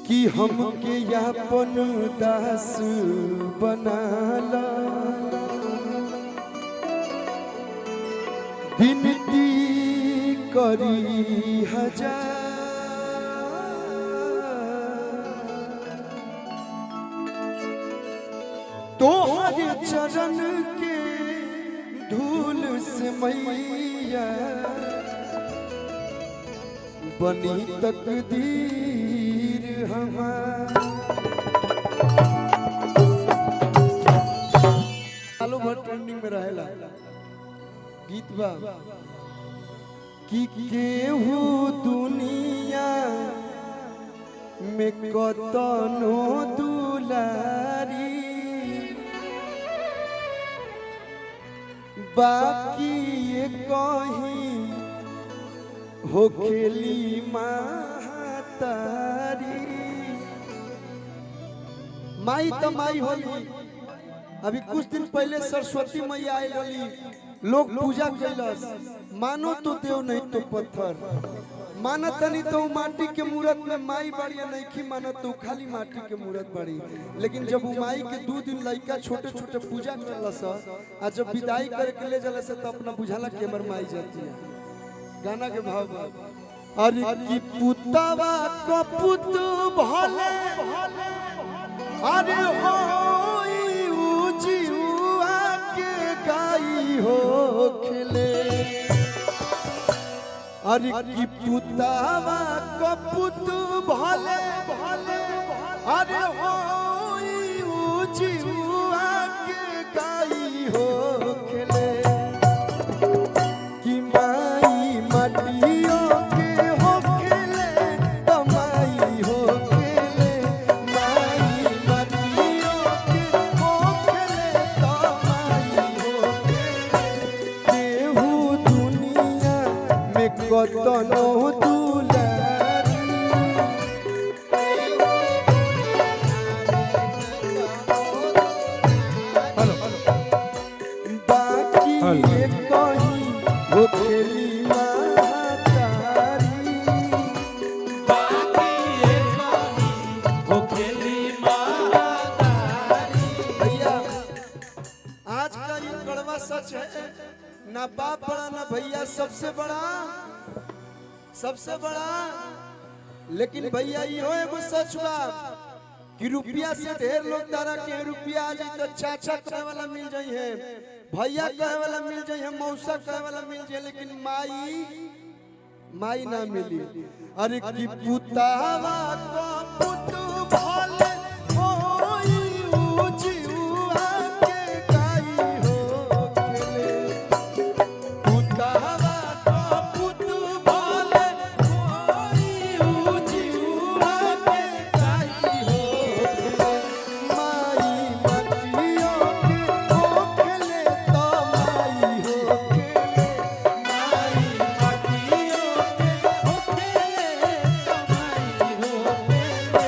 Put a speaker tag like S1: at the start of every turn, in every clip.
S1: कि हमके यापन दास बनाला विनती करी हजार तोहरे चरण के धूल से मैया बनी तकदीर हमार। सालों भर ट्रेंडिंग में रहेला गीत बा कि केहू दुनिया में कतनो दुलारी बाकी ये कहीं हो खेली महतारी। माई तो माई होली। अभी कुछ दिन पहले सरस्वती मैया आई होली, लोग पूजा कैलस। मानो तो देव नहीं तो पत्थर, मानत नहीं तो माटी के मूर्त में माई बड़ी नहीं की मानत तो खाली माटी के मूर्त बड़ी। लेकिन जब वो माई के 2 दिन लड़का छोटे छोटे पूजा करलस आ जब विदाई करके ले जलस तो अपना बुझाला के हमर माई जाती है। गाना के भाव अरे की पुतवा को पुत भले अरे होई उजिया के गाई हो खिले अरे की पुतवा को पुत भले अरे होई उजिया के गाई हो खिले कि माई मटियो के हो खेले तो माई हो खेले माई मटियो के हो खेले तो माई हो खेले केहू दुनिया में कतनो दुलारी बाकी ये कहीं वो खेली महतारी बाकी ये कहीं वो खेली महतारी। भैया आज का ये कड़वा सच है, ना बाप बड़ा ना भैया सबसे बड़ा लेकिन भैया यो एगो सच बा कि रुपया से ढेर लोग तारा के रुपया आ जाए तो चाचा कहे वाला मिल जाई है, भैया कहे वाला मिल जाई है, मौसा कहे वाला मिल जाए, लेकिन माई ना मिली। अरे की पुतावा को पुत भले होई उजिया के गाई हो खेले पुतावा को पुत भले होई उजिया के गाई हो खेले माई मटियो के हो खेले तो माई हो खेले माई मटियो के हो खेले तो माई हो खेले।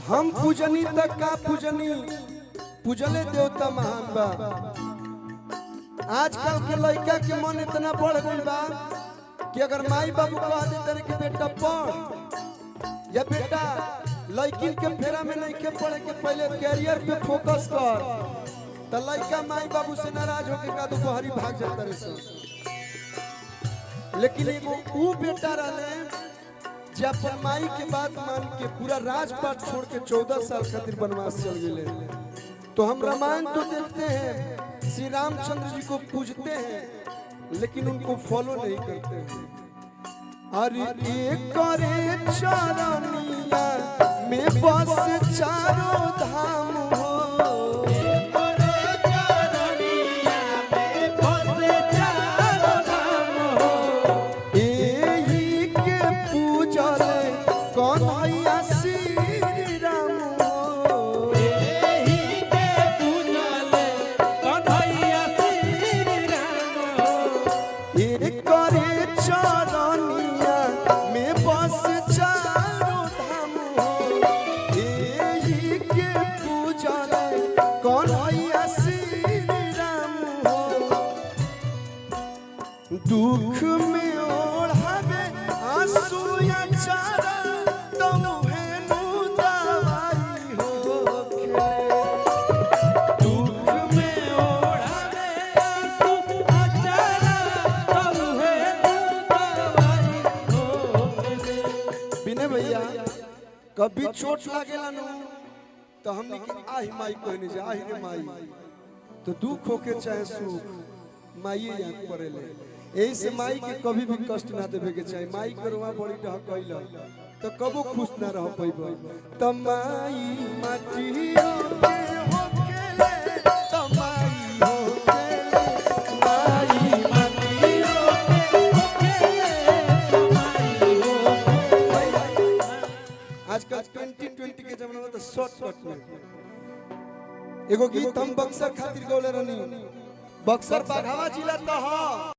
S1: हम पूजनी तक का पूजनी पूजले देवता महान बा। आजकल के लड़का के मन इतना बढ़ गई बा कि अगर माई बाबू कह देते कि बेटा पढ़ या बेटा लड़किन के फेरा में नहीं के पढ़े के पहले कैरियर पे फोकस कर तो लड़का माई बाबू से नाराज होके का दोपहरी भाग जाता रहे। लेकिन एगो ऊ बेटा रहे जे अपन माई के बात मान के पूरा राजपाट छोड़ के 14 साल खातिर वनवास चल गए। तो हम रामायण तो देखते हैं, श्री रामचंद्र जी को पूजते हैं, लेकिन उनको फॉलो नहीं करते हैं। अरे एक करे चरनिया में बस चारों धाम हो, दुख में ओढ़ावे आंसू या चारा तमुहे नु दवाई हो खेले। दुख में ओढ़ावे आंसू या चारा तमुहे नु दवाई हो खेले। बिने भैया कभी चोट लागेला नु तो हमने की आही माई कहने जा, आही रे माई, तो दुख होके चाहे सुख माई याद पड़ेले। यही से माई के कभी भी कष्ट ना देवे के चाहिए। माई करवा बड़ी ढकैल तो कबो खुश ना रह पैबो। त माई माटियो के होकेले, त माई होकेले, माई माटियो के होकेले, त माई होकेले। आजकल 2020 के जमाना में तो शॉर्टकट में एगो गीत हम बक्सर खातिर गौले रहनी। बक्सर बाघावा जिला तो